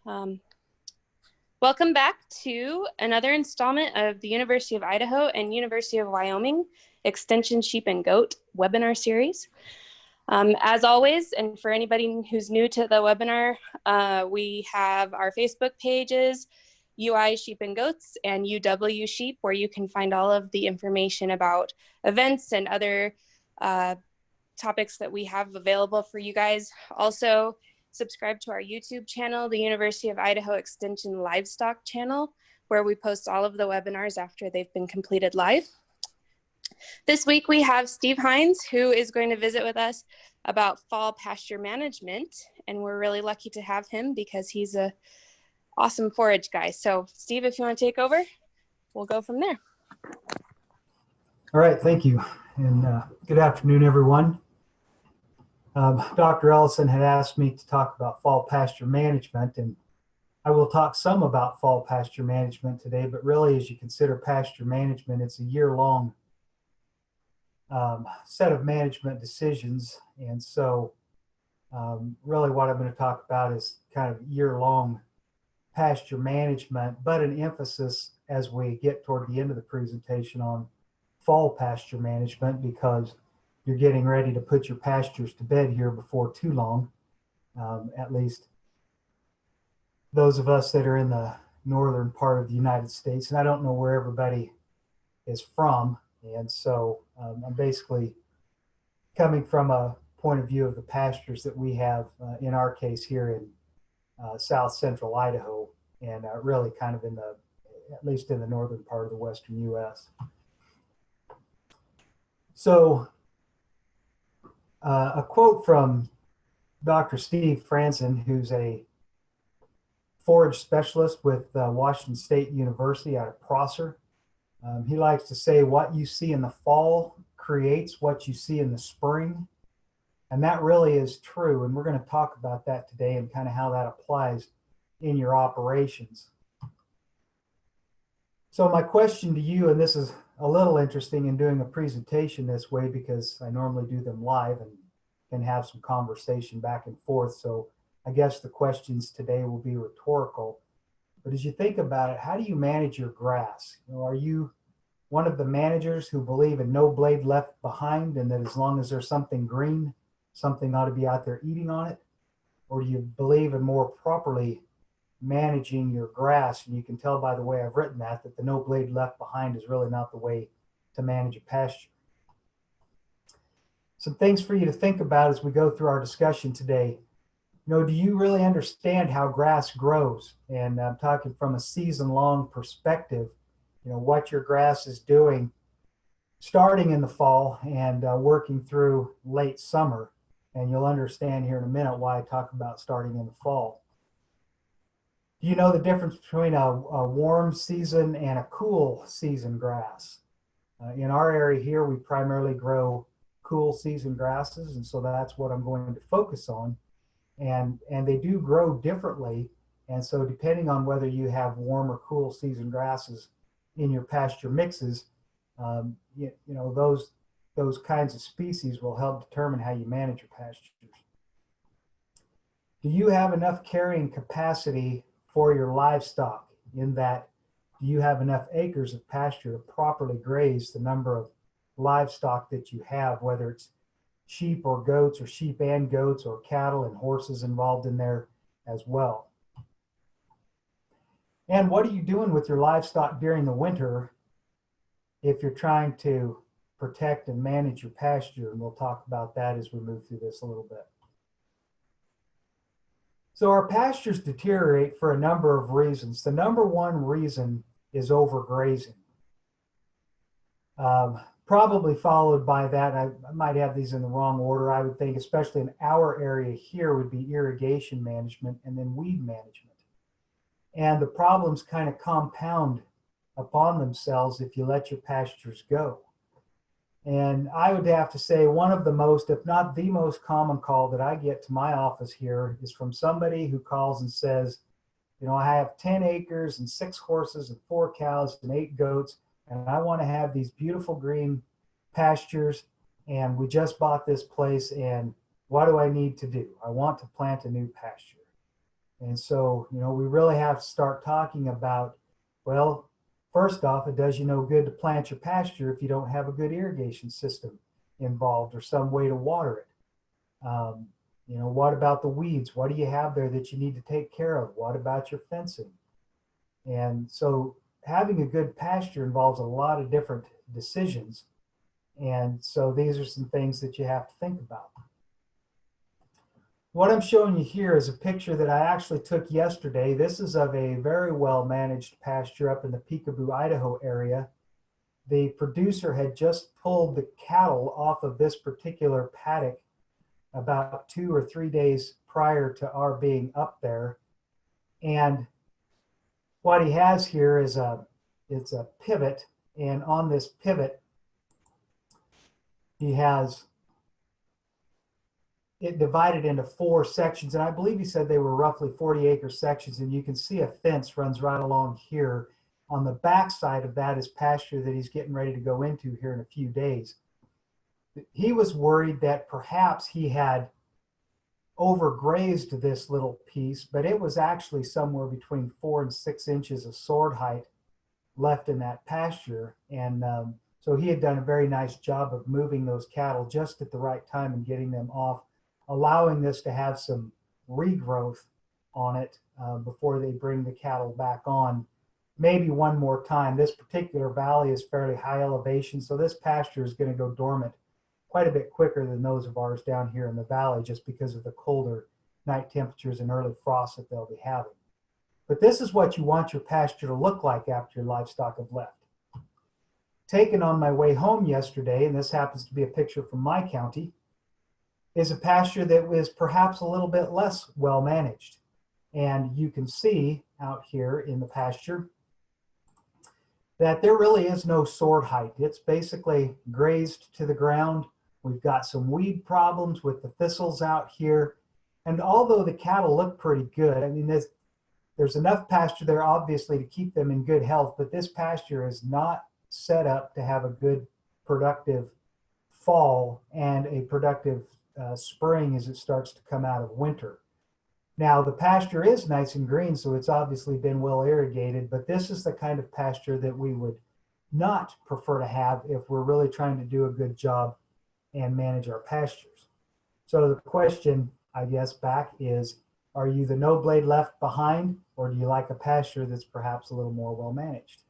Um, Welcome back to another installment of the University of Idaho and University of Wyoming Extension Sheep and Goat webinar series. As always, and for anybody who's new to the webinar, we have our Facebook pages, UI Sheep and Goats and UW Sheep, where you can find all of the information about events and other topics that we have available for you guys. Also, subscribe to our YouTube channel, the University of Idaho Extension Livestock channel, where we post all of the webinars after they've been completed live. This week we have Steve Hines, who is going to visit with us about fall pasture management, and we're really lucky to have him because he's a awesome forage guy. So Steve, if you want to take over, we'll go from there. All right, thank you, and good afternoon, everyone. Dr. Ellison had asked me to talk about fall pasture management, and I will talk some about fall pasture management today, but really as you consider pasture management, it's a year-long set of management decisions, and so really what I'm going to talk about is kind of year-long pasture management, but an emphasis as we get toward the end of the presentation on fall pasture management, because you're getting ready to put your pastures to bed here before too long, at least those of us that are in the northern part of the United States. And I don't know where everybody is from. And so I'm basically coming from a point of view of the pastures that we have, in our case here in south central Idaho, and really kind of at least in the northern part of the western US. So a quote from Dr. Steve Franzen, who's a forage specialist with Washington State University out of Prosser. He likes to say, what you see in the fall creates what you see in the spring. And that really is true. And we're going to talk about that today and kind of how that applies in your operations. So my question to you, and this is a little interesting in doing a presentation this way because I normally do them live and can have some conversation back and forth. So I guess the questions today will be rhetorical. But as you think about it, how do you manage your grass? Are you one of the managers who believe in no blade left behind, and that as long as there's something green, something ought to be out there eating on it? Or do you believe in more properly managing your grass? And you can tell by the way I've written that the no blade left behind is really not the way to manage a pasture. Some things for you to think about as we go through our discussion today. Do you really understand how grass grows? And I'm talking from a season-long perspective, what your grass is doing starting in the fall and working through late summer. And you'll understand here in a minute why I talk about starting in the fall. Do you know the difference between a warm season and a cool season grass? In our area here, we primarily grow cool season grasses, and so that's what I'm going to focus on. And they do grow differently, and so depending on whether you have warm or cool season grasses in your pasture mixes, those kinds of species will help determine how you manage your pastures. Do you have enough carrying capacity for your livestock? In that, do you have enough acres of pasture to properly graze the number of livestock that you have, whether it's sheep or goats, or sheep and goats, or cattle and horses involved in there as well? And what are you doing with your livestock during the winter if you're trying to protect and manage your pasture? And we'll talk about that as we move through this a little bit. So our pastures deteriorate for a number of reasons. The number one reason is overgrazing. Probably followed by that, I might have these in the wrong order, I would think, especially in our area here, would be irrigation management and then weed management. And the problems kind of compound upon themselves if you let your pastures go. And I would have to say one of the most, if not the most common call that I get to my office here is from somebody who calls and says, I have 10 acres and 6 horses and 4 cows and 8 goats, and I want to have these beautiful green pastures, and we just bought this place, and what do I need to do? I want to plant a new pasture. And so, we really have to start talking about, well, first off, it does you no good to plant your pasture if you don't have a good irrigation system involved or some way to water it. What about the weeds? What do you have there that you need to take care of? What about your fencing? And so having a good pasture involves a lot of different decisions. And so these are some things that you have to think about. What I'm showing you here is a picture that I actually took yesterday. This is of a very well managed pasture up in the Peekaboo, Idaho area. The producer had just pulled the cattle off of this particular paddock about 2 or 3 days prior to our being up there. And what he has here is it's a pivot, and on this pivot he has it divided into 4 sections, and I believe he said they were roughly 40-acre sections, and you can see a fence runs right along here. On the back side of that is pasture that he's getting ready to go into here in a few days. He was worried that perhaps he had overgrazed this little piece, but it was actually somewhere between 4 and 6 inches of sword height left in that pasture. And so he had done a very nice job of moving those cattle just at the right time and getting them off, allowing this to have some regrowth on it before they bring the cattle back on maybe one more time. This particular valley is fairly high elevation, so this pasture is going to go dormant quite a bit quicker than those of ours down here in the valley, just because of the colder night temperatures and early frost that they'll be having. But this is what you want your pasture to look like after your livestock have left. Taken on my way home yesterday, and this happens to be a picture from my county, is a pasture that was perhaps a little bit less well managed. And you can see out here in the pasture that there really is no sword height. It's basically grazed to the ground. We've got some weed problems with the thistles out here. And although the cattle look pretty good, I mean, there's enough pasture there obviously to keep them in good health, but this pasture is not set up to have a good productive fall and a productive spring as it starts to come out of winter. Now, the pasture is nice and green, so it's obviously been well irrigated, but this is the kind of pasture that we would not prefer to have if we're really trying to do a good job and manage our pastures. So the question, I guess, back is, are you the no blade left behind, or do you like a pasture that's perhaps a little more well managed?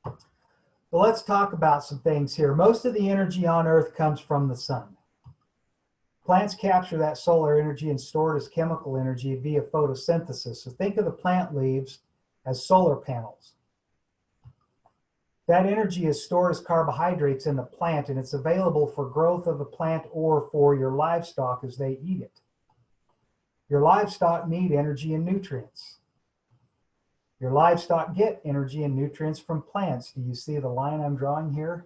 So let's talk about some things here. Most of the energy on Earth comes from the sun. Plants capture that solar energy and store it as chemical energy via photosynthesis. So think of the plant leaves as solar panels. That energy is stored as carbohydrates in the plant, and it's available for growth of the plant or for your livestock as they eat it. Your livestock need energy and nutrients. Your livestock get energy and nutrients from plants. Do you see the line I'm drawing here?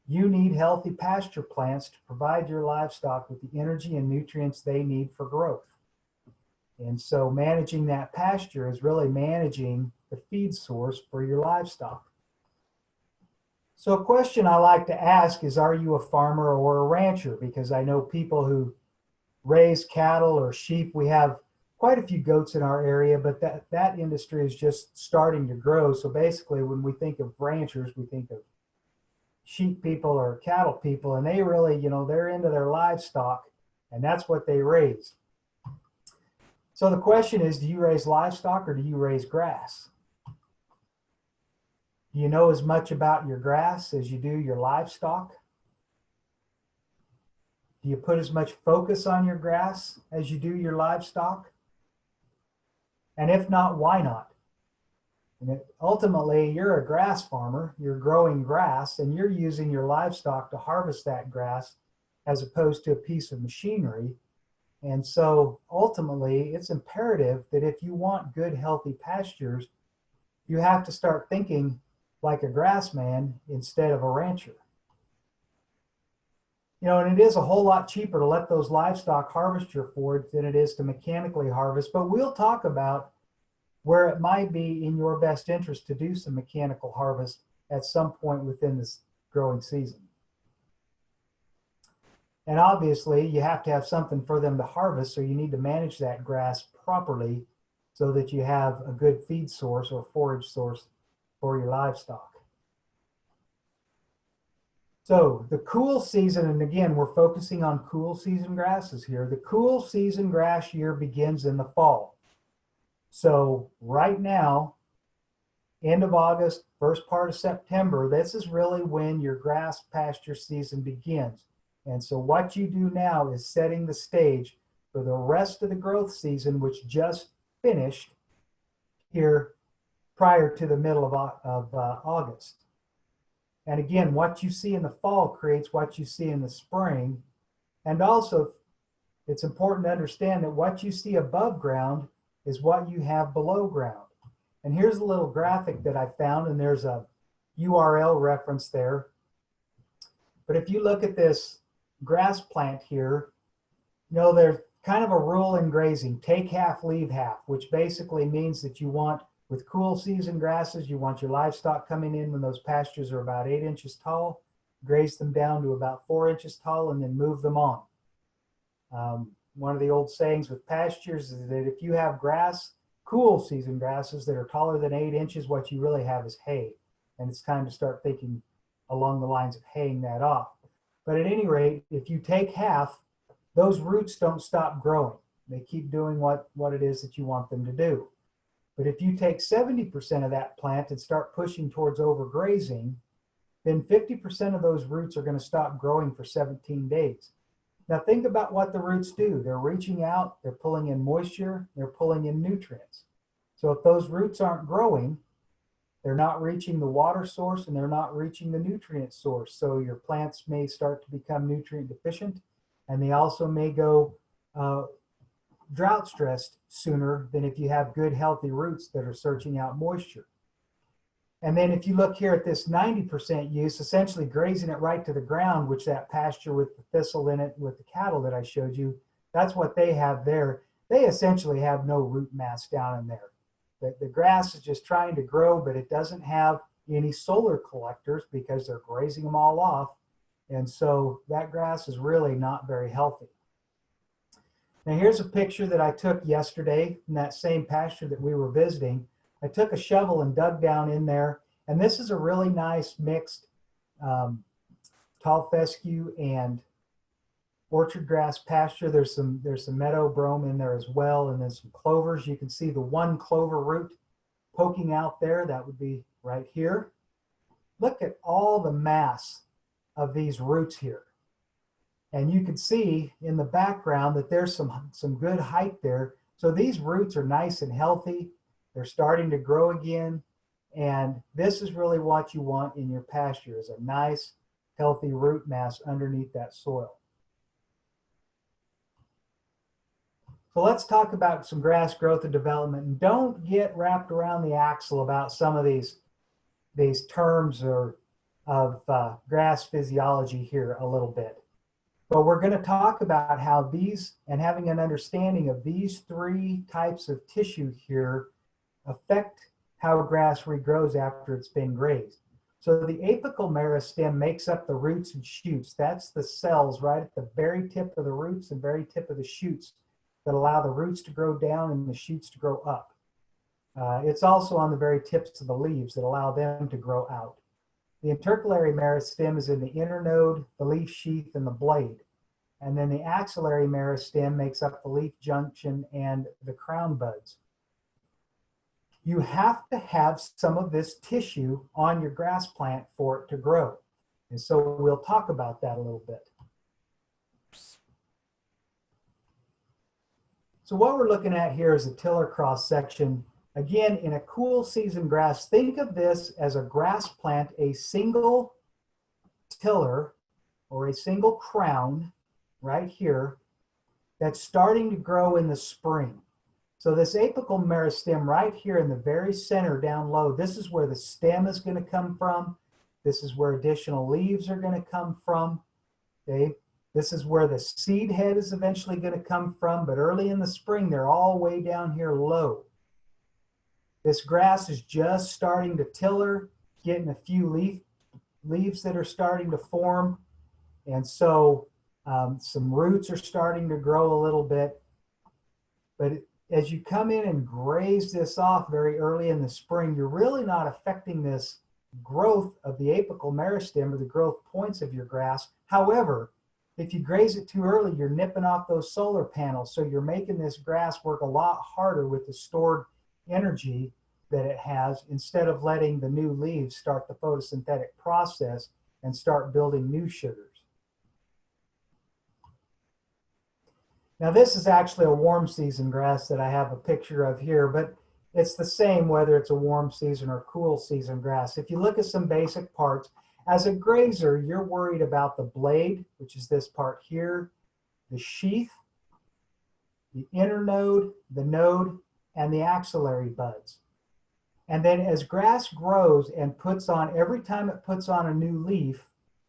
You need healthy pasture plants to provide your livestock with the energy and nutrients they need for growth. And so managing that pasture is really managing the feed source for your livestock. So a question I like to ask is, are you a farmer or a rancher? Because I know people who raise cattle or sheep. We have quite a few goats in our area, but that industry is just starting to grow. So basically, when we think of ranchers, we think of sheep people or cattle people, and they really, they're into their livestock, and that's what they raise. So the question is, do you raise livestock or do you raise grass? Do you know as much about your grass as you do your livestock? Do you put as much focus on your grass as you do your livestock? And if not, why not? And ultimately, you're a grass farmer, you're growing grass, and you're using your livestock to harvest that grass as opposed to a piece of machinery. And so ultimately, it's imperative that if you want good, healthy pastures, you have to start thinking like a grassman instead of a rancher. And it is a whole lot cheaper to let those livestock harvest your forage than it is to mechanically harvest, but we'll talk about where it might be in your best interest to do some mechanical harvest at some point within this growing season. And obviously you have to have something for them to harvest, so you need to manage that grass properly so that you have a good feed source or forage source for your livestock. So the cool season, and again, we're focusing on cool season grasses here. The cool season grass year begins in the fall. So right now, end of August, first part of September, this is really when your grass pasture season begins. And so what you do now is setting the stage for the rest of the growth season, which just finished here prior to the middle of August. And again, what you see in the fall creates what you see in the spring. And also, it's important to understand that what you see above ground is what you have below ground. And here's a little graphic that I found, and there's a URL reference there. But if you look at this grass plant here, you know, there's kind of a rule in grazing: take half, leave half, which basically means that you want, with cool season grasses, you want your livestock coming in when those pastures are about 8 inches tall, graze them down to about 4 inches tall, and then move them on. One of the old sayings with pastures is that if you have grass, cool season grasses that are taller than 8 inches, what you really have is hay. And it's time to start thinking along the lines of haying that off. But at any rate, if you take half, those roots don't stop growing. They keep doing what it is that you want them to do. But if you take 70% of that plant and start pushing towards overgrazing, then 50% of those roots are going to stop growing for 17 days. Now think about what the roots do. They're reaching out, they're pulling in moisture, they're pulling in nutrients. So if those roots aren't growing, they're not reaching the water source and they're not reaching the nutrient source. So your plants may start to become nutrient deficient, and they also may go drought stressed sooner than if you have good healthy roots that are searching out moisture. And then if you look here at this 90% use, essentially grazing it right to the ground, which that pasture with the thistle in it with the cattle that I showed you, that's what they have there. They essentially have no root mass down in there. The grass is just trying to grow, but it doesn't have any solar collectors because they're grazing them all off. And so that grass is really not very healthy. Now here's a picture that I took yesterday in that same pasture that we were visiting. I took a shovel and dug down in there, and this is a really nice mixed tall fescue and orchard grass pasture. There's some meadow brome in there as well, and then some clovers. You can see the one clover root poking out there. That would be right here. Look at all the mass of these roots here. And you can see in the background that there's some good height there. So these roots are nice and healthy. They're starting to grow again. And this is really what you want in your pasture, is a nice, healthy root mass underneath that soil. So let's talk about some grass growth and development. And don't get wrapped around the axle about some of these terms of grass physiology here a little bit. But we're going to talk about how these, and having an understanding of these three types of tissue here, affect how grass regrows after it's been grazed. So the apical meristem makes up the roots and shoots. That's the cells right at the very tip of the roots and very tip of the shoots that allow the roots to grow down and the shoots to grow up. It's also on the very tips of the leaves that allow them to grow out. The intercalary meristem is in the inner node, the leaf sheath, and the blade. And then the axillary meristem makes up the leaf junction and the crown buds. You have to have some of this tissue on your grass plant for it to grow. And so we'll talk about that a little bit. So what we're looking at here is a tiller cross section. Again, in a cool season grass, think of this as a grass plant, a single tiller or a single crown right here that's starting to grow in the spring. So this apical meristem right here in the very center down low, this is where the stem is going to come from. This is where additional leaves are going to come from. Okay? This is where the seed head is eventually going to come from, but early in the spring, they're all way down here low. This grass is just starting to tiller, getting a few leaves that are starting to form. And so Some roots are starting to grow a little bit. But as you come in and graze this off very early in the spring, you're really not affecting this growth of the apical meristem or the growth points of your grass. However, if you graze it too early, you're nipping off those solar panels. So you're making this grass work a lot harder with the stored energy that it has, instead of letting the new leaves start the photosynthetic process and start building new sugars. Now this is actually a warm season grass that I have a picture of here, but it's the same whether it's a warm season or cool season grass. If you look at some basic parts, as a grazer, you're worried about the blade, which is this part here, the sheath, the internode, the node, and the axillary buds. And then as grass grows and puts on, every time it puts on a new leaf,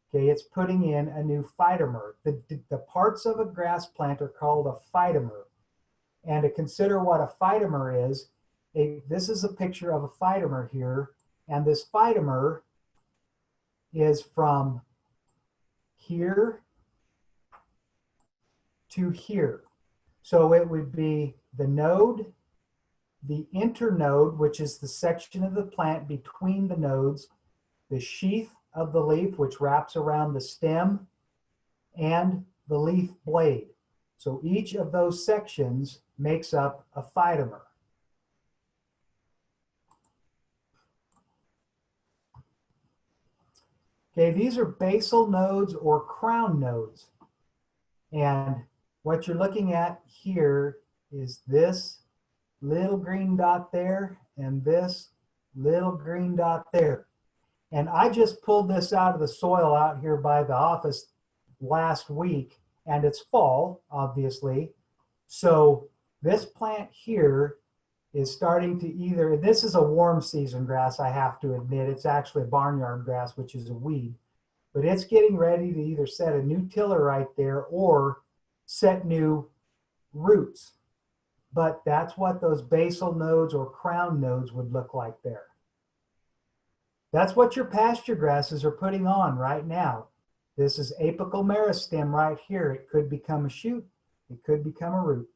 okay, it's putting in a new phytomer. The parts of a grass plant are called a phytomer. And to consider what a phytomer is, this is a picture of a phytomer here. And this phytomer is from here to here. So it would be the node, the internode, which is the section of the plant between the nodes, the sheath of the leaf, which wraps around the stem, and the leaf blade. So each of those sections makes up a phytomer. Okay, these are basal nodes or crown nodes. And what you're looking at here is this little green dot there and this little green dot there. And I just pulled this out of the soil out here by the office last week, and it's fall, obviously. So this plant here is starting to either, this is a warm season grass, I have to admit. It's actually a barnyard grass, which is a weed. But it's getting ready to either set a new tiller right there or set new roots. But that's what those basal nodes or crown nodes would look like there. That's what your pasture grasses are putting on right now. This is apical meristem right here. It could become a shoot. It could become a root.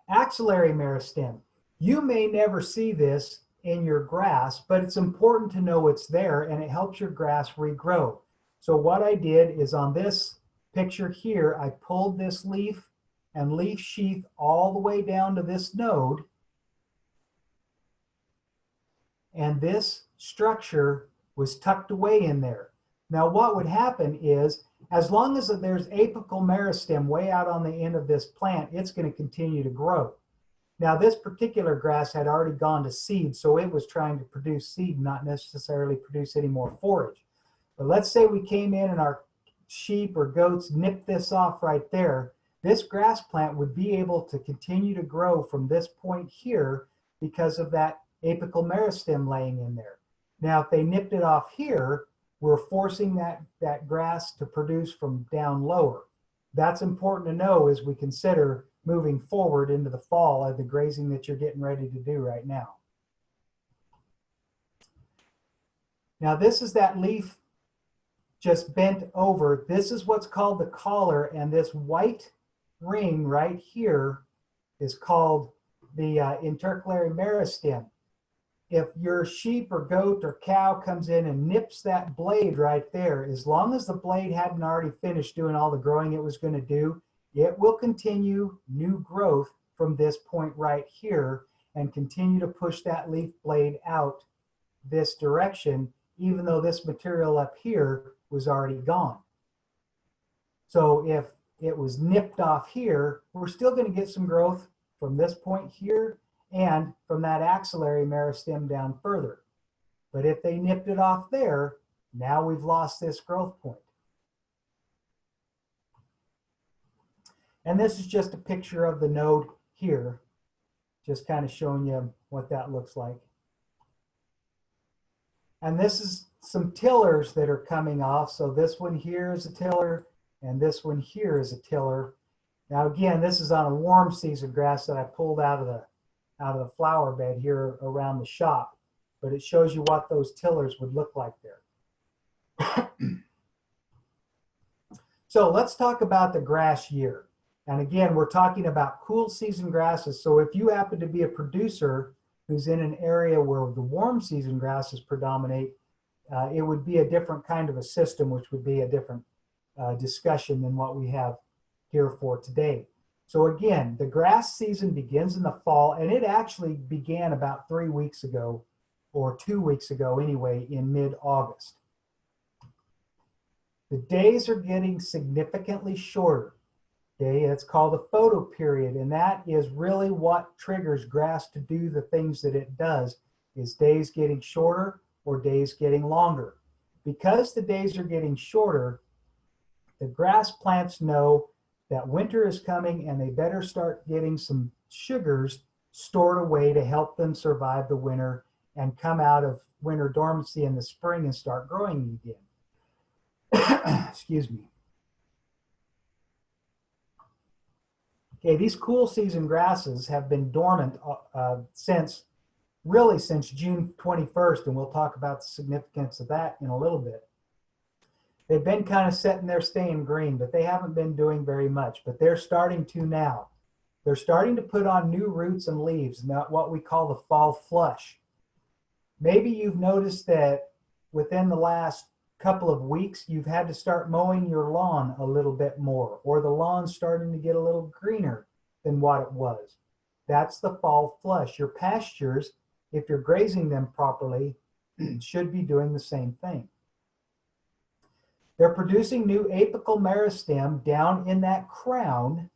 Axillary meristem. You may never see this in your grass, but it's important to know it's there, and it helps your grass regrow. So what I did is on this picture here, I pulled this leaf and leaf sheath all the way down to this node. And this structure was tucked away in there. Now what would happen is, as long as there's apical meristem way out on the end of this plant, it's going to continue to grow. Now this particular grass had already gone to seed, so it was trying to produce seed, not necessarily produce any more forage. But let's say we came in and our sheep or goats nipped this off right there. This grass plant would be able to continue to grow from this point here because of that apical meristem laying in there. Now, if they nipped it off here, we're forcing that grass to produce from down lower. That's important to know as we consider moving forward into the fall of the grazing that you're getting ready to do right now. Now, this is that leaf just bent over. This is what's called the collar, and this white ring right here is called the Intercalary Meristem. If your sheep or goat or cow comes in and nips that blade right there, as long as the blade hadn't already finished doing all the growing it was going to do, it will continue new growth from this point right here and continue to push that leaf blade out this direction, even though this material up here was already gone. So if it was nipped off here, we're still going to get some growth from this point here and from that axillary meristem down further. But if they nipped it off there, now we've lost this growth point. And this is just a picture of the node here, just kind of showing you what that looks like. And this is some tillers that are coming off. So this one here is a tiller, and this one here is a tiller. Now again, this is on a warm season grass that I pulled out of the flower bed here around the shop, but it shows you what those tillers would look like there. So let's talk about the grass year. And again, we're talking about cool season grasses. So if you happen to be a producer who's in an area where the warm season grasses predominate, it would be a different kind of a system, which would be a different discussion than what we have here for today. So again, the grass season begins in the fall, and it actually began about 3 weeks ago, or 2 weeks ago anyway, in mid-August. The days are getting significantly shorter. Okay, it's called a photo period, and that is really what triggers grass to do the things that it does, is days getting shorter or days getting longer. Because the days are getting shorter, the grass plants know that winter is coming and they better start getting some sugars stored away to help them survive the winter and come out of winter dormancy in the spring and start growing again. Excuse me. Okay, these cool season grasses have been dormant since June 21st, and we'll talk about the significance of that in a little bit. They've been kind of sitting there staying green, but they haven't been doing very much, but they're starting to now. They're starting to put on new roots and leaves, not what we call the fall flush. Maybe you've noticed that within the last couple of weeks, you've had to start mowing your lawn a little bit more, or the lawn's starting to get a little greener than what it was. That's the fall flush. Your pastures, if you're grazing them properly, should be doing the same thing. They're producing new apical meristem down in that crown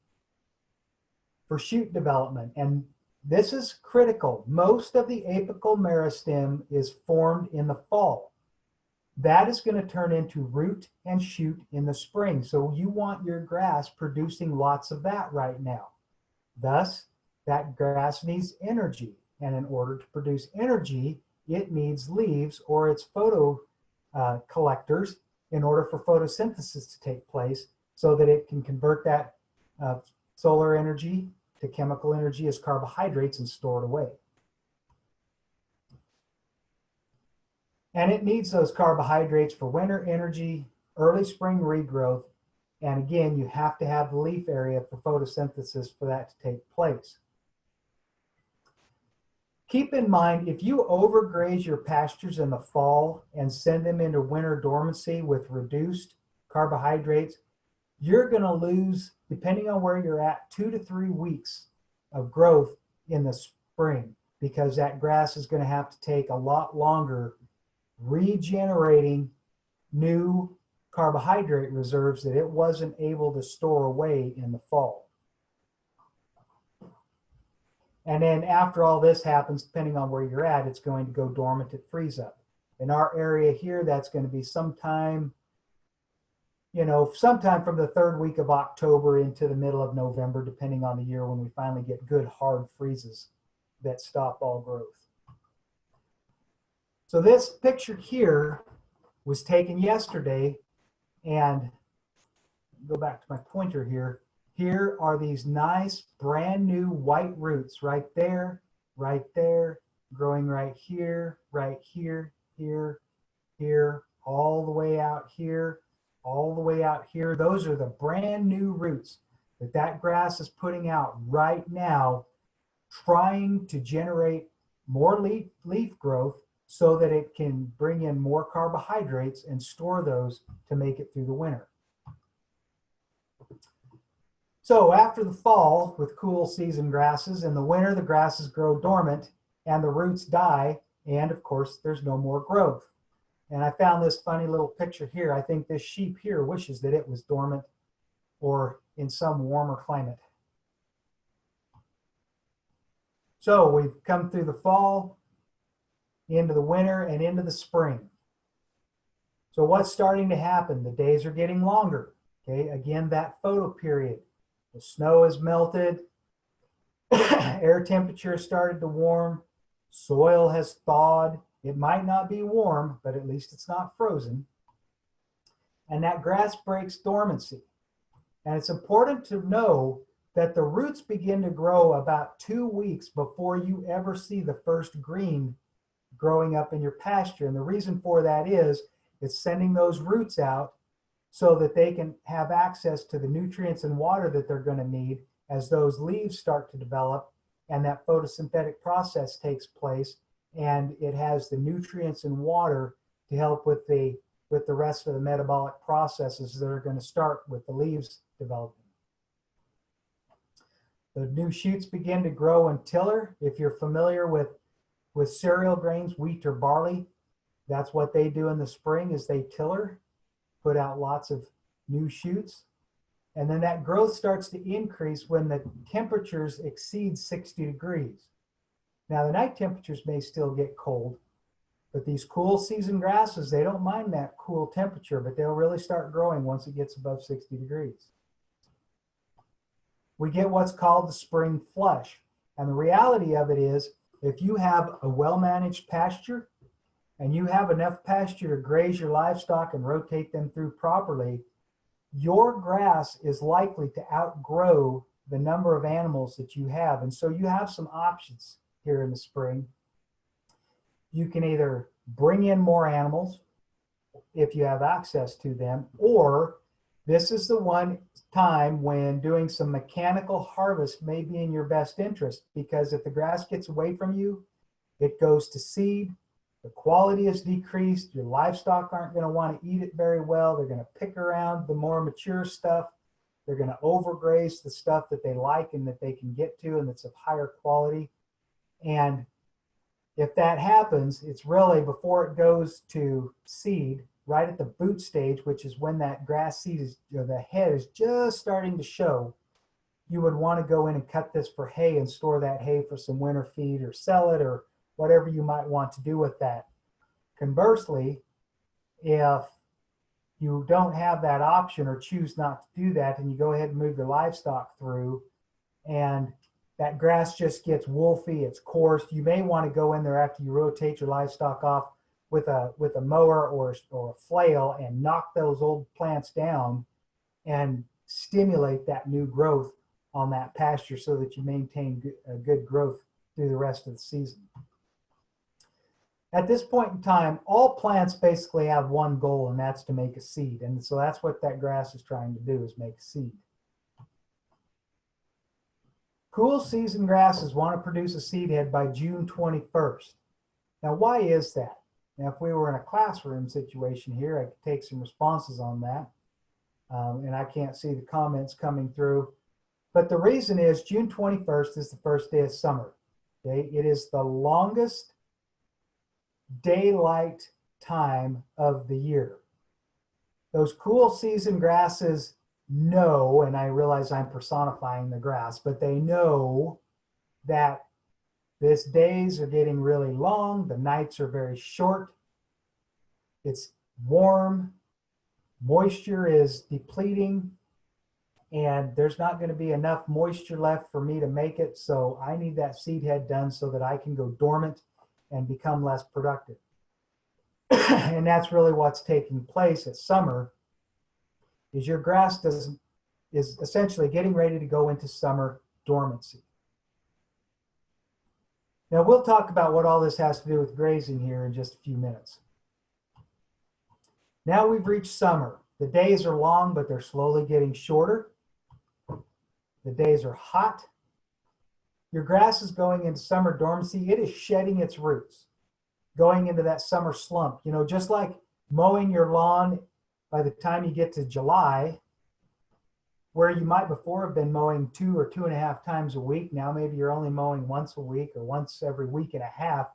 for shoot development. And this is critical. Most of the apical meristem is formed in the fall. That is going to turn into root and shoot in the spring. So you want your grass producing lots of that right now. Thus, that grass needs energy. And in order to produce energy, it needs leaves or its photo collectors in order for photosynthesis to take place so that it can convert that solar energy to chemical energy as carbohydrates and store it away. And it needs those carbohydrates for winter energy, early spring regrowth, and again, you have to have the leaf area for photosynthesis for that to take place. Keep in mind, if you overgraze your pastures in the fall and send them into winter dormancy with reduced carbohydrates, you're going to lose, depending on where you're at, 2 to 3 weeks of growth in the spring, because that grass is going to have to take a lot longer regenerating new carbohydrate reserves that it wasn't able to store away in the fall. And then after all this happens, depending on where you're at, it's going to go dormant at freeze up. In our area here, that's going to be sometime, sometime from the 3rd week of October into the middle of November, depending on the year when we finally get good hard freezes that stop all growth. So this picture here was taken yesterday, and go back to my pointer here. Here are these nice brand new white roots right there, growing right here, here, all the way out here, all the way out here. Those are the brand new roots that grass is putting out right now, trying to generate more leaf growth so that it can bring in more carbohydrates and store those to make it through the winter. So after the fall with cool season grasses, in the winter the grasses grow dormant and the roots die, and of course there's no more growth. And I found this funny little picture here. I think this sheep here wishes that it was dormant or in some warmer climate. So we've come through the fall, into the winter, and into the spring. So what's starting to happen? The days are getting longer. Okay, again, that photo period. The snow has melted, air temperature has started to warm, soil has thawed. It might not be warm, but at least it's not frozen. And that grass breaks dormancy. And it's important to know that the roots begin to grow about 2 weeks before you ever see the first green growing up in your pasture. And the reason for that is it's sending those roots out so that they can have access to the nutrients and water that they're going to need as those leaves start to develop and that photosynthetic process takes place, and it has the nutrients and water to help with the rest of the metabolic processes that are going to start with the leaves developing. The new shoots begin to grow in tiller. If you're familiar with cereal grains, wheat or barley, that's what they do in the spring is they tiller, put out lots of new shoots. And then that growth starts to increase when the temperatures exceed 60 degrees. Now the night temperatures may still get cold, but these cool season grasses, they don't mind that cool temperature, but they'll really start growing once it gets above 60 degrees. We get what's called the spring flush. And the reality of it is, if you have a well-managed pasture and you have enough pasture to graze your livestock and rotate them through properly, your grass is likely to outgrow the number of animals that you have. And so you have some options here in the spring. You can either bring in more animals if you have access to them, or this is the one time when doing some mechanical harvest may be in your best interest, because if the grass gets away from you, it goes to seed, the quality is decreased, your livestock aren't going to want to eat it very well, they're going to pick around the more mature stuff, they're going to overgraze the stuff that they like and that they can get to and that's of higher quality. And if that happens, it's really before it goes to seed, right at the boot stage, which is when that grass seed is, the head is just starting to show, you would want to go in and cut this for hay and store that hay for some winter feed or sell it or whatever you might want to do with that. Conversely, if you don't have that option or choose not to do that and you go ahead and move your livestock through and that grass just gets woolfy, it's coarse, you may want to go in there after you rotate your livestock off with a mower or a flail and knock those old plants down and stimulate that new growth on that pasture so that you maintain good growth through the rest of the season. At this point in time, all plants basically have one goal, and that's to make a seed. And so that's what that grass is trying to do, is make a seed. Cool season grasses want to produce a seed head by June 21st. Now, why is that? Now, if we were in a classroom situation here, I could take some responses on that. And I can't see the comments coming through. But the reason is June 21st is the first day of summer. Okay? It is the longest daylight time of the year. Those cool season grasses know, and I realize I'm personifying the grass, but they know that these days are getting really long, the nights are very short, it's warm, moisture is depleting, and there's not going to be enough moisture left for me to make it, so I need that seed head done so that I can go dormant and become less productive. And that's really what's taking place at summer, is your grass is essentially getting ready to go into summer dormancy. Now we'll talk about what all this has to do with grazing here in just a few minutes. Now we've reached summer. The days are long, but they're slowly getting shorter. The days are hot. Your grass is going into summer dormancy. It is shedding its roots, going into that summer slump. You know, just like mowing your lawn by the time you get to July, where you might before have been mowing 2 or 2.5 times a week. Now maybe you're only mowing once a week or once every week and a half.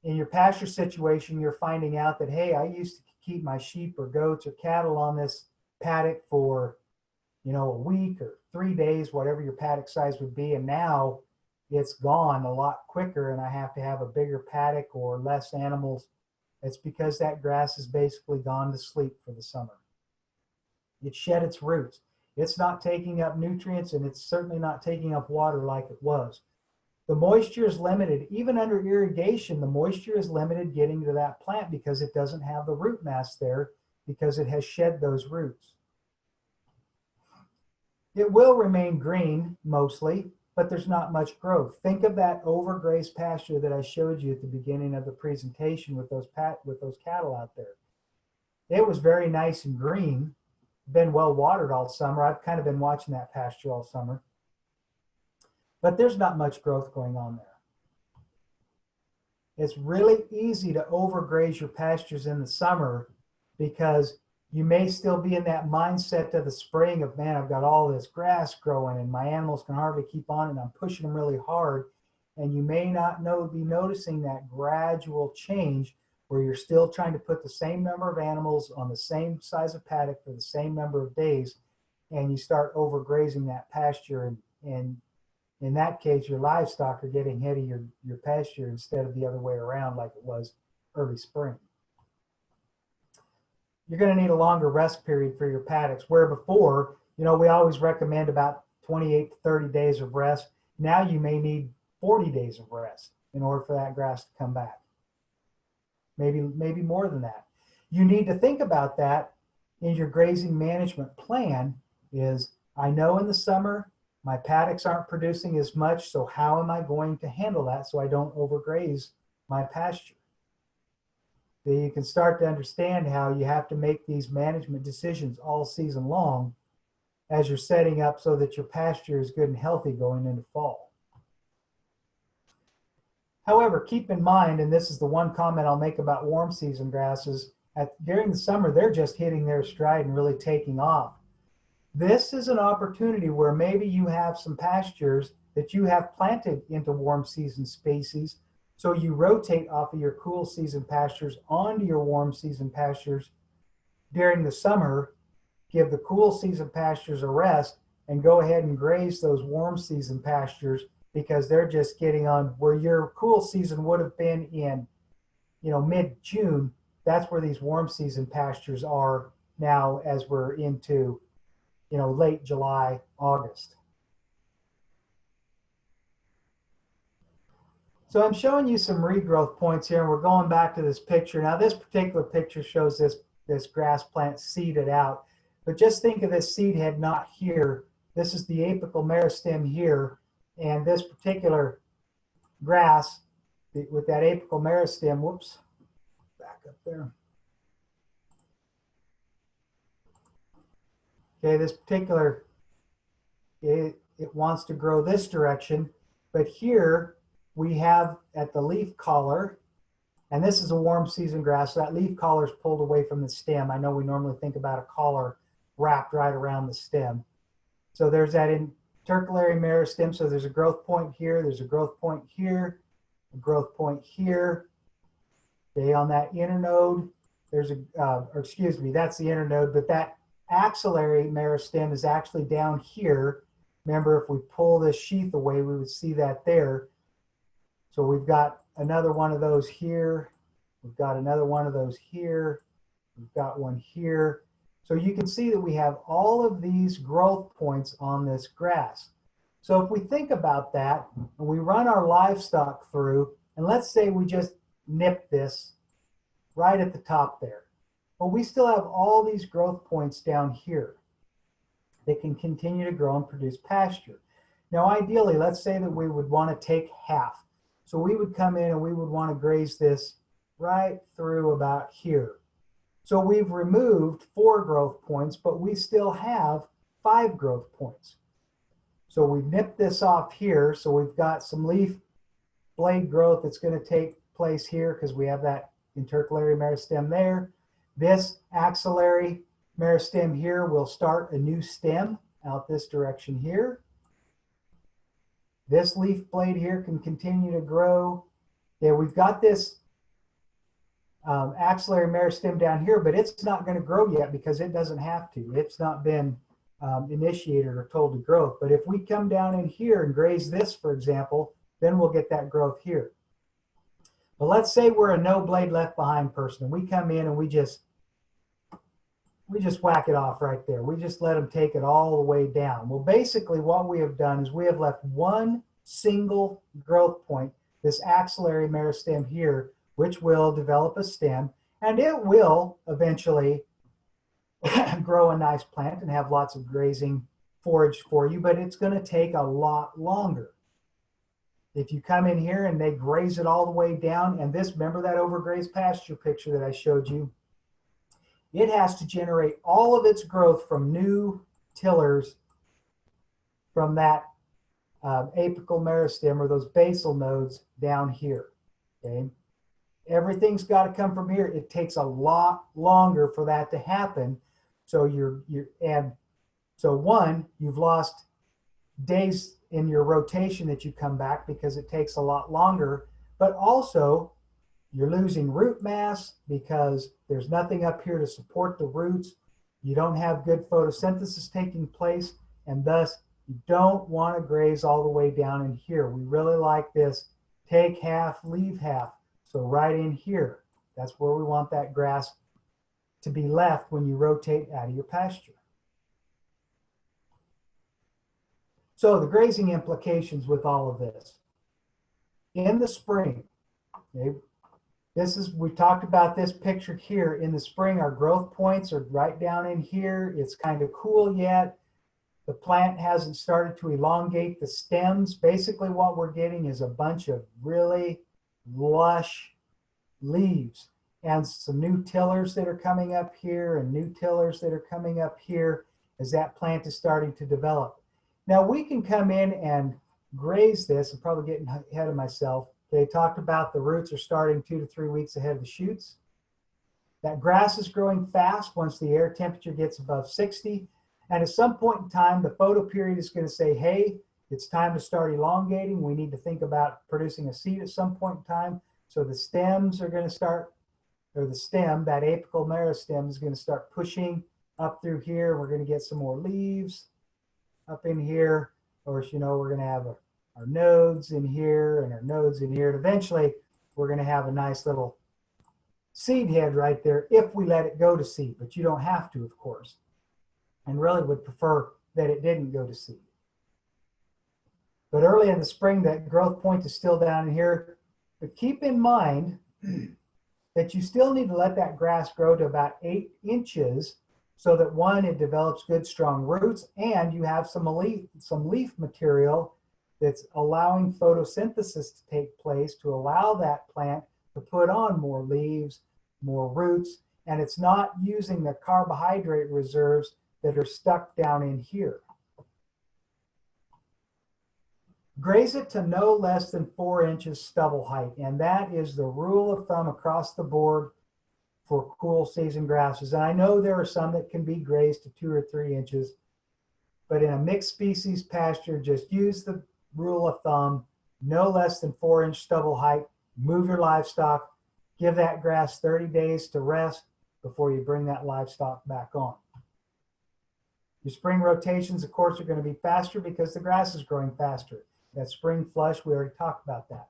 In your pasture situation, you're finding out that, hey, I used to keep my sheep or goats or cattle on this paddock for, you know, a week or 3 days, whatever your paddock size would be. And now it's gone a lot quicker and I have to have a bigger paddock or less animals. It's because that grass has basically gone to sleep for the summer. It shed its roots. It's not taking up nutrients and it's certainly not taking up water like it was. The moisture is limited. Even under irrigation, the moisture is limited getting to that plant because it doesn't have the root mass there because it has shed those roots. It will remain green mostly, but there's not much growth. Think of that overgrazed pasture that I showed you at the beginning of the presentation with those cattle out there. it was very nice and green, been well watered all summer. I've kind of been watching that pasture all summer, but there's not much growth going on there. It's really easy to overgraze your pastures in the summer because you may still be in that mindset of the spring of, man, I've got all this grass growing and my animals can hardly keep on and I'm pushing them really hard. And you may not be noticing that gradual change where you're still trying to put the same number of animals on the same size of paddock for the same number of days, and you start overgrazing that pasture. And in that case, your livestock are getting ahead of your pasture instead of the other way around like it was early spring. You're going to need a longer rest period for your paddocks, where before, we always recommend about 28 to 30 days of rest. Now you may need 40 days of rest in order for that grass to come back. Maybe more than that. You need to think about that in your grazing management plan. Is, I know in the summer my paddocks aren't producing as much, so how am I going to handle that so I don't overgraze my pasture? Then you can start to understand how you have to make these management decisions all season long as you're setting up so that your pasture is good and healthy going into fall. However, keep in mind, and this is the one comment I'll make about warm season grasses, during the summer, they're just hitting their stride and really taking off. This is an opportunity where maybe you have some pastures that you have planted into warm season species, so you rotate off of your cool season pastures onto your warm season pastures during the summer, give the cool season pastures a rest, and go ahead and graze those warm season pastures because they're just getting on where your cool season would have been in, mid-June. That's where these warm season pastures are now as we're into, late July, August. So I'm showing you some regrowth points here, and we're going back to this picture. Now this particular picture shows this grass plant seeded out, but just think of this seed head not here. This is the apical meristem here, and this particular grass with that apical meristem, whoops, back up there. Okay, this particular, it wants to grow this direction, but here we have at the leaf collar, and this is a warm season grass, so that leaf collar is pulled away from the stem. I know we normally think about a collar wrapped right around the stem. So there's that Intercalary meristem, so there's a growth point here, there's a growth point here, a growth point here. Okay, on that internode, there's that's the internode, but that Axillary meristem is actually down here. Remember, if we pull this sheath away, we would see that there. So we've got another one of those here. We've got another one of those here. We've got one here. So you can see that we have all of these growth points on this grass. So if we think about that, and we run our livestock through, and let's say we just nip this right at the top there. Well, we still have all these growth points down here that can continue to grow and produce pasture. Now, ideally, let's say that we would want to take half. So we would come in and we would want to graze this right through about here. So we've removed 4 growth points, but we still have 5 growth points. So we've nipped this off here. So we've got some leaf blade growth that's going to take place here because we have that Intercalary meristem there. This Axillary meristem here will start a new stem out this direction here. This leaf blade here can continue to grow. Yeah, we've got this Axillary meristem down here, but it's not going to grow yet because it doesn't have to. It's not been initiated or told to grow. But if we come down in here and graze this, for example, then we'll get that growth here. But let's say we're a no blade left behind person, and we come in and we just whack it off right there. We just let them take it all the way down. Well, basically what we have done is we have left one single growth point, this Axillary meristem here, which will develop a stem, and it will eventually grow a nice plant and have lots of grazing forage for you, but it's going to take a lot longer. If you come in here and they graze it all the way down, and this, remember that overgrazed pasture picture that I showed you? it has to generate all of its growth from new tillers from that apical meristem, or those basal nodes down here. Okay, everything's got to come from here. It takes a lot longer for that to happen. So you've lost days in your rotation that you come back because it takes a lot longer, but also you're losing root mass because there's nothing up here to support the roots. You don't have good photosynthesis taking place, and thus you don't want to graze all the way down in here. We really like this take half, leave half. So right in here, that's where we want that grass to be left when you rotate out of your pasture. So the grazing implications with all of this. In the spring, okay, we talked about this picture here. In the spring, our growth points are right down in here. It's kind of cool yet. The plant hasn't started to elongate the stems. Basically what we're getting is a bunch of really lush leaves and some new tillers that are coming up here and new tillers that are coming up here as that plant is starting to develop. Now we can come in and graze this. I'm probably getting ahead of myself. They talked about the roots are starting 2 to 3 weeks ahead of the shoots. That grass is growing fast once the air temperature gets above 60. And at some point in time, the photoperiod is going to say, hey, it's time to start elongating. We need to think about producing a seed at some point in time. So the stems are going to start, or the stem, that apical meristem is going to start pushing up through here. We're going to get some more leaves up in here. Or, you know, we're going to have our nodes in here and our nodes in here. And eventually, we're going to have a nice little seed head right there if we let it go to seed. But you don't have to, of course. And really would prefer that it didn't go to seed. But early in the spring, that growth point is still down in here. But keep in mind that you still need to let that grass grow to about 8 inches so that, one, it develops good, strong roots, and you have some leaf material that's allowing photosynthesis to take place to allow that plant to put on more leaves, more roots, and it's not using the carbohydrate reserves that are stuck down in here. Graze it to no less than 4 inches stubble height, and that is the rule of thumb across the board for cool season grasses. And I know there are some that can be grazed to 2 or 3 inches, but in a mixed species pasture, just use the rule of thumb, no less than 4-inch stubble height. Move your livestock, give that grass 30 days to rest before you bring that livestock back on. Your spring rotations, of course, are going to be faster because the grass is growing faster. That spring flush, we already talked about that.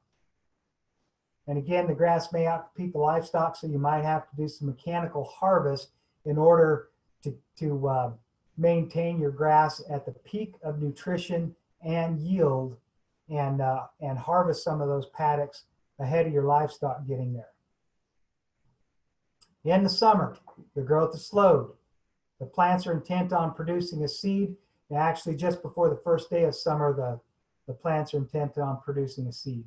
And again, the grass may outcompete the livestock, so you might have to do some mechanical harvest in order to maintain your grass at the peak of nutrition and yield, and harvest some of those paddocks ahead of your livestock getting there. In the summer, the growth is slowed. The plants are intent on producing a seed. And actually, just before the first day of summer, the plants are intent on producing a seed.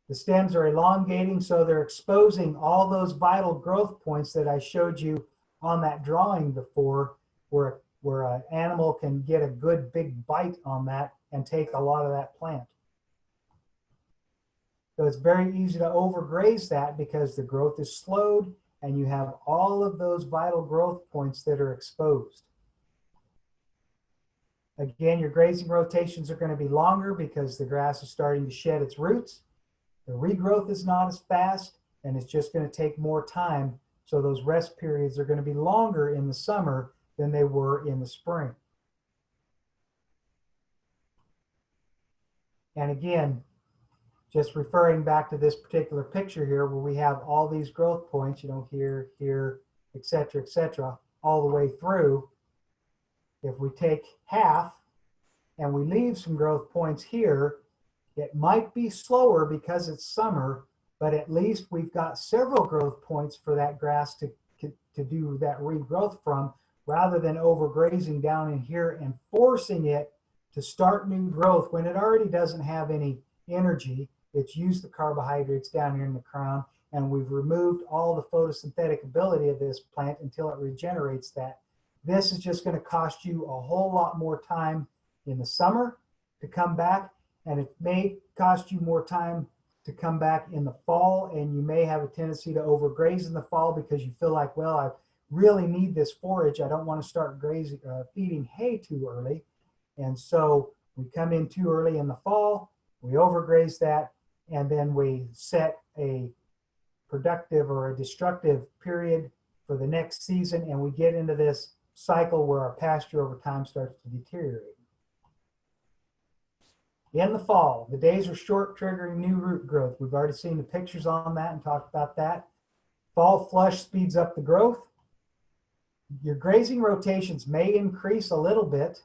The stems are elongating, so they're exposing all those vital growth points that I showed you on that drawing before, where an animal can get a good big bite on that and take a lot of that plant. So it's very easy to overgraze that because the growth is slowed and you have all of those vital growth points that are exposed. Again, your grazing rotations are going to be longer because the grass is starting to shed its roots. The regrowth is not as fast, and it's just going to take more time. So those rest periods are going to be longer in the summer than they were in the spring. And again, just referring back to this particular picture here where we have all these growth points, you know, here, et cetera, all the way through. If we take half and we leave some growth points here, it might be slower because it's summer, but at least we've got several growth points for that grass to do that regrowth from, rather than overgrazing down in here and forcing it to start new growth when it already doesn't have any energy. It's used the carbohydrates down here in the crown, and we've removed all the photosynthetic ability of this plant until it regenerates that. This is just going to cost you a whole lot more time in the summer to come back, and it may cost you more time to come back in the fall, and you may have a tendency to overgraze in the fall because you feel like, well, I really need this forage. I don't want to start grazing, feeding hay too early. And so we come in too early in the fall, we overgraze that, and then we set a productive or a destructive period for the next season, and we get into this cycle where our pasture over time starts to deteriorate. In the fall, the days are short, triggering new root growth. We've already seen the pictures on that and talked about that. Fall flush speeds up the growth. Your grazing rotations may increase a little bit,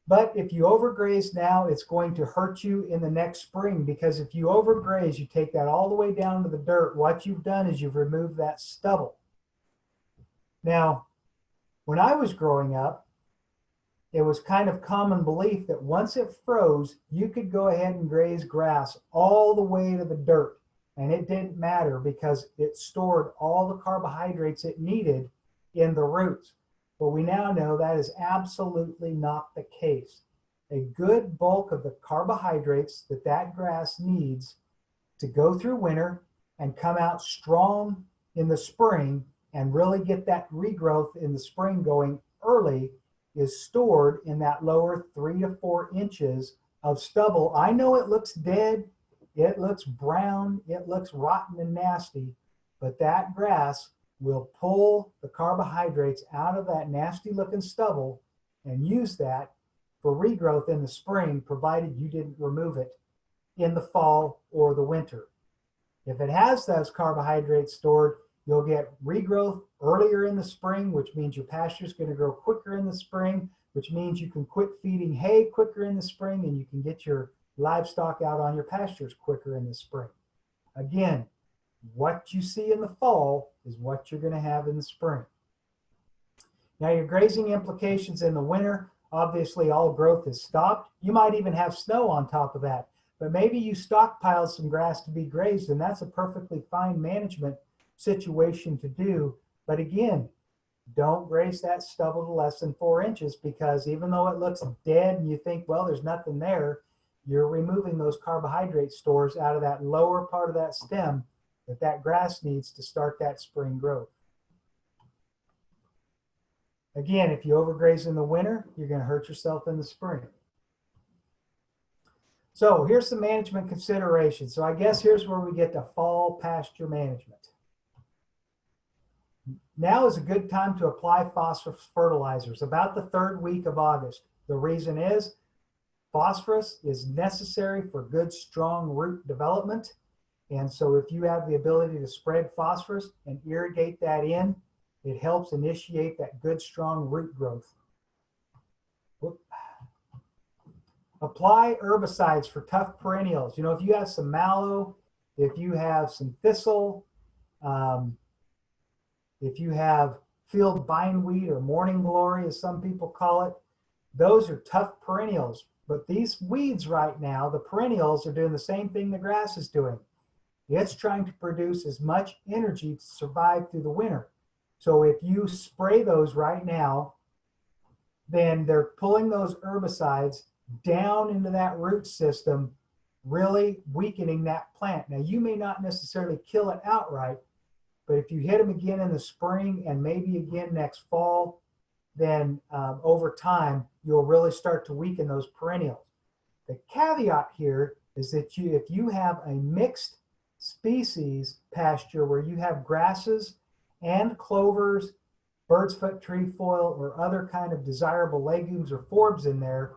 but if you overgraze now, it's going to hurt you in the next spring, because if you overgraze, you take that all the way down to the dirt. What you've done is you've removed that stubble. Now, when I was growing up, it was kind of common belief that once it froze, you could go ahead and graze grass all the way to the dirt. And it didn't matter because it stored all the carbohydrates it needed in the roots. But we now know that is absolutely not the case. A good bulk of the carbohydrates that that grass needs to go through winter and come out strong in the spring and really get that regrowth in the spring going early is stored in that lower 3 to 4 inches of stubble. I know it looks dead, it looks brown, it looks rotten and nasty, but that grass will pull the carbohydrates out of that nasty looking stubble and use that for regrowth in the spring, provided you didn't remove it in the fall or the winter. If it has those carbohydrates stored, you'll get regrowth earlier in the spring, which means your pasture is going to grow quicker in the spring, which means you can quit feeding hay quicker in the spring, and you can get your livestock out on your pastures quicker in the spring. Again, what you see in the fall is what you're going to have in the spring. Now, your grazing implications in the winter, obviously all growth is stopped. You might even have snow on top of that, but maybe you stockpile some grass to be grazed, and that's a perfectly fine management situation to do. But again, don't graze that stubble to less than 4 inches, because even though it looks dead and you think, well, there's nothing there, you're removing those carbohydrate stores out of that lower part of that stem that grass needs to start that spring growth. Again, if you overgraze in the winter, you're going to hurt yourself in the spring. So here's some management considerations. So I guess here's where we get to fall pasture management. Now is a good time to apply phosphorus fertilizers, about the 3rd week of August. The reason is phosphorus is necessary for good, strong root development. And so if you have the ability to spread phosphorus and irrigate that in, it helps initiate that good, strong root growth. Apply herbicides for tough perennials. You know, if you have some mallow, if you have some thistle, if you have field bindweed or morning glory, as some people call it, those are tough perennials. But these weeds right now, the perennials, are doing the same thing the grass is doing. It's trying to produce as much energy to survive through the winter. So if you spray those right now, then they're pulling those herbicides down into that root system, really weakening that plant. Now, you may not necessarily kill it outright, but if you hit them again in the spring and maybe again next fall, then over time, you'll really start to weaken those perennials. The caveat here is that if you have a mixed species pasture where you have grasses and clovers, bird's foot trefoil, or other kind of desirable legumes or forbs in there,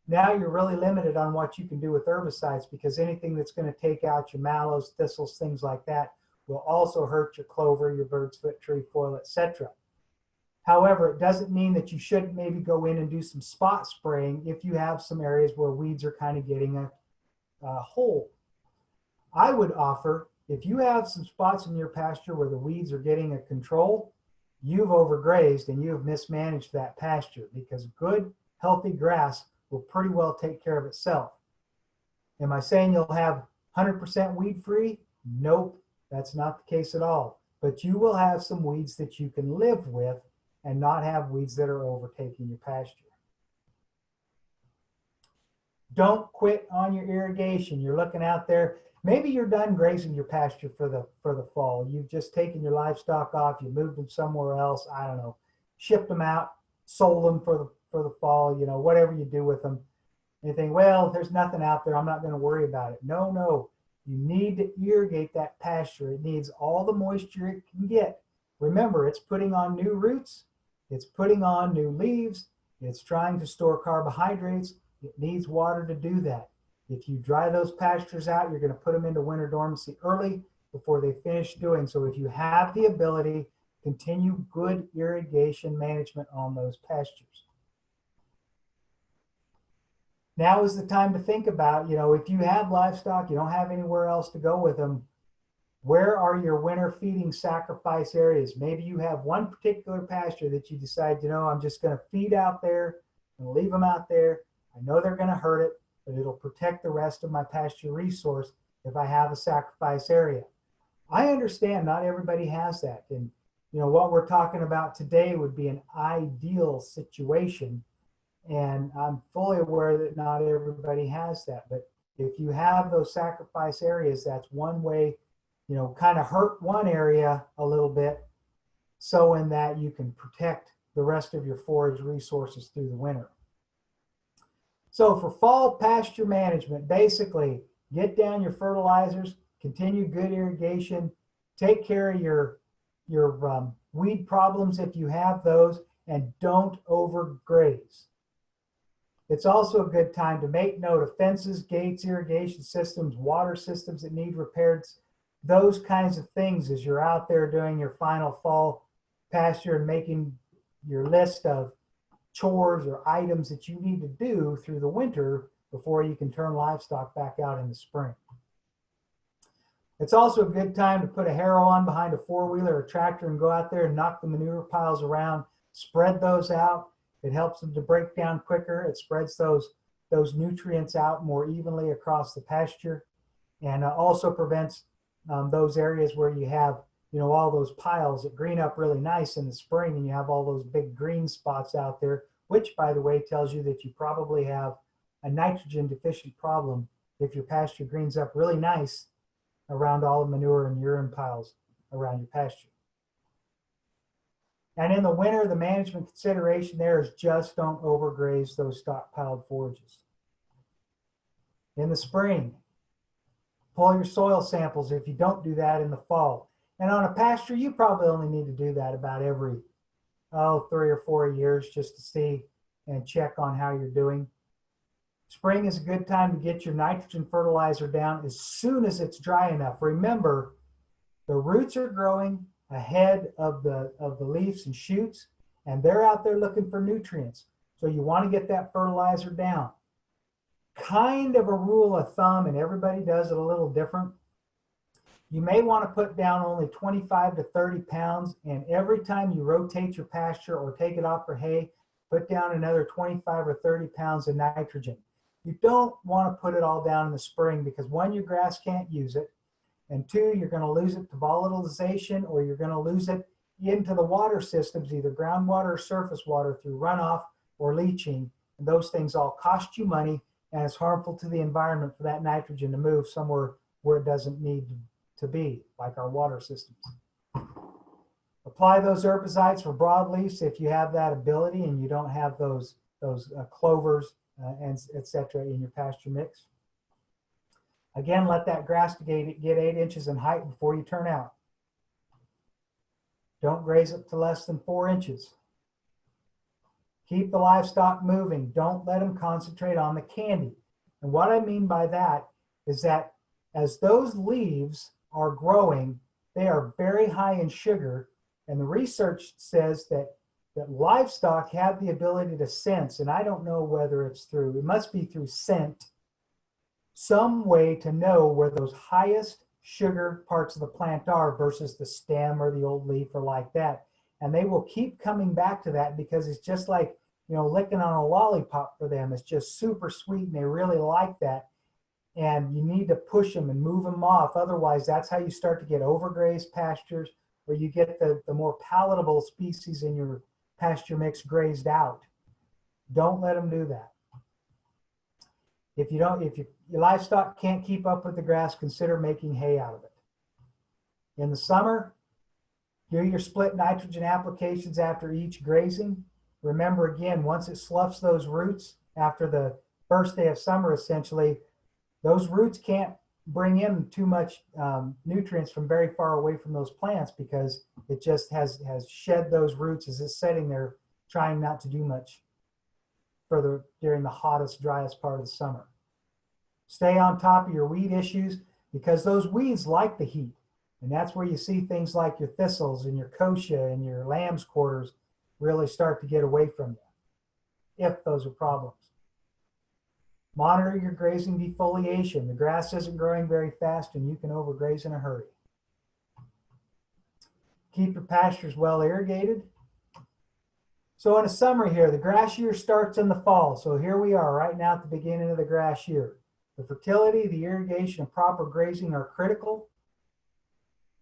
now you're really limited on what you can do with herbicides, because anything that's going to take out your mallows, thistles, things like that will also hurt your clover, your bird's foot trefoil, etc. However, it doesn't mean that you shouldn't maybe go in and do some spot spraying if you have some areas where weeds are kind of getting a hold. I would offer, if you have some spots in your pasture where the weeds are getting a control, you've overgrazed and you have mismanaged that pasture, because good, healthy grass will pretty well take care of itself. Am I saying you'll have 100% weed free? Nope, that's not the case at all. But you will have some weeds that you can live with and not have weeds that are overtaking your pasture. Don't quit on your irrigation. You're looking out there. Maybe you're done grazing your pasture for the fall. You've just taken your livestock off. You moved them somewhere else. I don't know. Shipped them out, sold them for the fall. You know, whatever you do with them. And you think, well, there's nothing out there. I'm not going to worry about it. No, no. You need to irrigate that pasture. It needs all the moisture it can get. Remember, it's putting on new roots. It's putting on new leaves. It's trying to store carbohydrates. It needs water to do that. If you dry those pastures out, you're going to put them into winter dormancy early before they finish doing. So if you have the ability, continue good irrigation management on those pastures. Now is the time to think about, you know, if you have livestock, you don't have anywhere else to go with them, where are your winter feeding sacrifice areas? Maybe you have one particular pasture that you decide, you know, I'm just going to feed out there and leave them out there. I know they're going to hurt it, but it'll protect the rest of my pasture resource if I have a sacrifice area. I understand not everybody has that. And, you know, what we're talking about today would be an ideal situation. And I'm fully aware that not everybody has that. But if you have those sacrifice areas, that's one way, you know, kind of hurt one area a little bit, so in that you can protect the rest of your forage resources through the winter. So for fall pasture management, basically get down your fertilizers, continue good irrigation, take care of your weed problems if you have those, and don't overgraze. It's also a good time to make note of fences, gates, irrigation systems, water systems that need repaired, those kinds of things as you're out there doing your final fall pasture and making your list of chores or items that you need to do through the winter before you can turn livestock back out in the spring. It's also a good time to put a harrow on behind a four-wheeler or tractor and go out there and knock the manure piles around, spread those out. It helps them to break down quicker. It spreads those nutrients out more evenly across the pasture, and also prevents those areas where you have, you know, all those piles that green up really nice in the spring, and you have all those big green spots out there, which, by the way, tells you that you probably have a nitrogen deficient problem if your pasture greens up really nice around all the manure and urine piles around your pasture. And in the winter, the management consideration there is just don't overgraze those stockpiled forages. In the spring, pull your soil samples if you don't do that in the fall. And on a pasture, you probably only need to do that about every, 3 or 4 years just to see and check on how you're doing. Spring is a good time to get your nitrogen fertilizer down as soon as it's dry enough. Remember, the roots are growing ahead of the leaves and shoots, and they're out there looking for nutrients. So you want to get that fertilizer down. Kind of a rule of thumb, and everybody does it a little different. You may want to put down only 25 to 30 pounds, and every time you rotate your pasture or take it off for hay, put down another 25 or 30 pounds of nitrogen. You don't want to put it all down in the spring because one, your grass can't use it, and two, you're going to lose it to volatilization, or you're going to lose it into the water systems, either groundwater or surface water through runoff or leaching. And those things all cost you money, and it's harmful to the environment for that nitrogen to move somewhere where it doesn't need to be, like our water systems. Apply those herbicides for broadleafs if you have that ability and you don't have those clovers and etc. in your pasture mix. Again, let that grass get 8 inches in height before you turn out. Don't graze it to less than 4 inches. Keep the livestock moving. Don't let them concentrate on the candy. And what I mean by that is that as those leaves are growing, they are very high in sugar. And the research says that livestock have the ability to sense, and I don't know whether it's through, it must be through scent, some way to know where those highest sugar parts of the plant are versus the stem or the old leaf or like that. And they will keep coming back to that because it's just like, you know, licking on a lollipop for them. It's just super sweet and they really like that. and you need to push them and move them off. Otherwise, that's how you start to get overgrazed pastures, or you get the more palatable species in your pasture mix grazed out. Don't let them do that. If your livestock can't keep up with the grass, consider making hay out of it. In the summer, do your split nitrogen applications after each grazing. Remember, again, once it sloughs those roots after the first day of summer, essentially, those roots can't bring in too much nutrients from very far away from those plants, because it just has shed those roots as it's sitting there trying not to do much further during the hottest, driest part of the summer. Stay on top of your weed issues, because those weeds like the heat. And that's where you see things like your thistles and your kochia and your lamb's quarters really start to get away from you, if those are problems. Monitor your grazing defoliation. The grass isn't growing very fast and you can overgraze in a hurry. Keep your pastures well irrigated. So in a summary here, the grass year starts in the fall. So here we are right now at the beginning of the grass year. The fertility, the irrigation, and proper grazing are critical.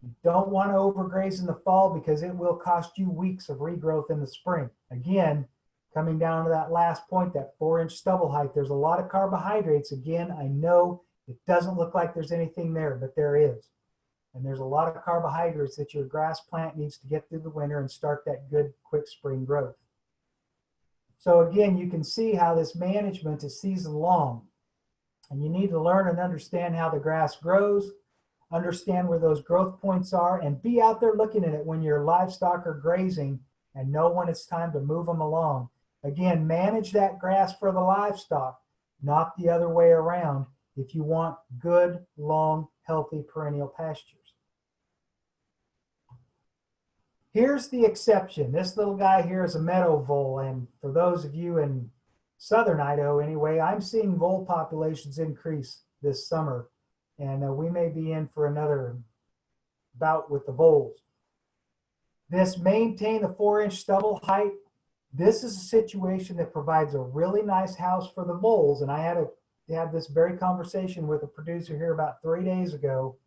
You don't want to overgraze in the fall, because it will cost you weeks of regrowth in the spring. Again, coming down to that last point, that 4-inch stubble height, there's a lot of carbohydrates. Again, I know it doesn't look like there's anything there, but there is. And there's a lot of carbohydrates that your grass plant needs to get through the winter and start that good, quick spring growth. So again, you can see how this management is season long. And you need to learn and understand how the grass grows, understand where those growth points are, and be out there looking at it when your livestock are grazing, and know when it's time to move them along. Again, manage that grass for the livestock, not the other way around, if you want good, long, healthy perennial pastures. Here's the exception. This little guy here is a meadow vole, and for those of you in southern Idaho anyway, I'm seeing vole populations increase this summer, and we may be in for another bout with the voles. This maintain the 4-inch stubble height. This is a situation that provides a really nice house for the voles, and I had this very conversation with a producer here about 3 days ago.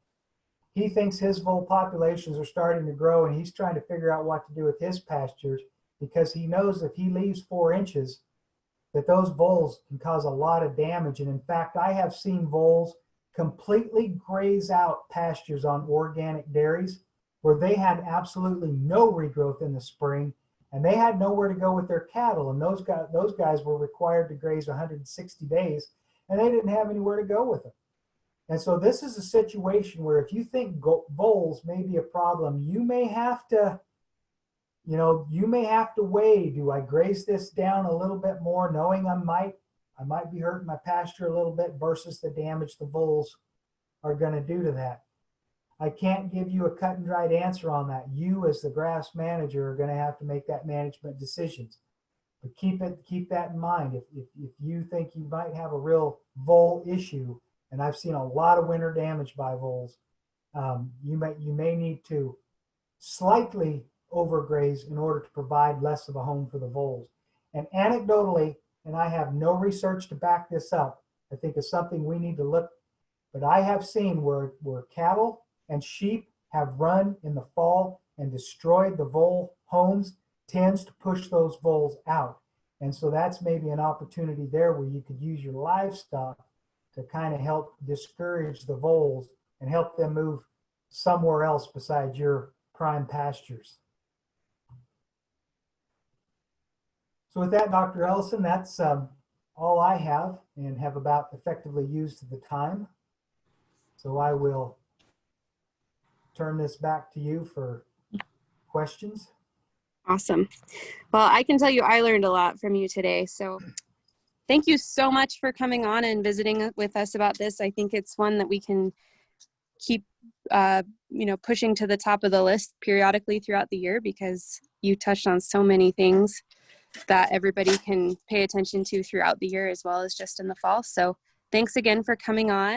He thinks his vole populations are starting to grow, and he's trying to figure out what to do with his pastures, because he knows if he leaves 4 inches, that those voles can cause a lot of damage. And in fact, I have seen voles completely graze out pastures on organic dairies where they had absolutely no regrowth in the spring, and they had nowhere to go with their cattle. And those guys were required to graze 160 days, and they didn't have anywhere to go with them. And so this is a situation where if you think voles may be a problem, you may have to, weigh, do I graze this down a little bit more, knowing I might be hurting my pasture a little bit, versus the damage the voles are going to do to that. I can't give you a cut and dried answer on that. You, as the grass manager, are going to have to make that management decisions. But keep that in mind. If you think you might have a real vole issue, and I've seen a lot of winter damage by voles, you may need to slightly overgraze in order to provide less of a home for the voles. And anecdotally, and I have no research to back this up, I think it's something we need to look, but I have seen where cattle and sheep have run in the fall and destroyed the vole homes, tends to push those voles out. And so that's maybe an opportunity there where you could use your livestock to kind of help discourage the voles and help them move somewhere else besides your prime pastures. So with that, Dr. Ellison, that's all I have, and have about effectively used the time. So I will turn this back to you for questions. Awesome. Well, I can tell you I learned a lot from you today. So thank you so much for coming on and visiting with us about this. I think it's one that we can keep pushing to the top of the list periodically throughout the year, because you touched on so many things that everybody can pay attention to throughout the year as well as just in the fall. So thanks again for coming on.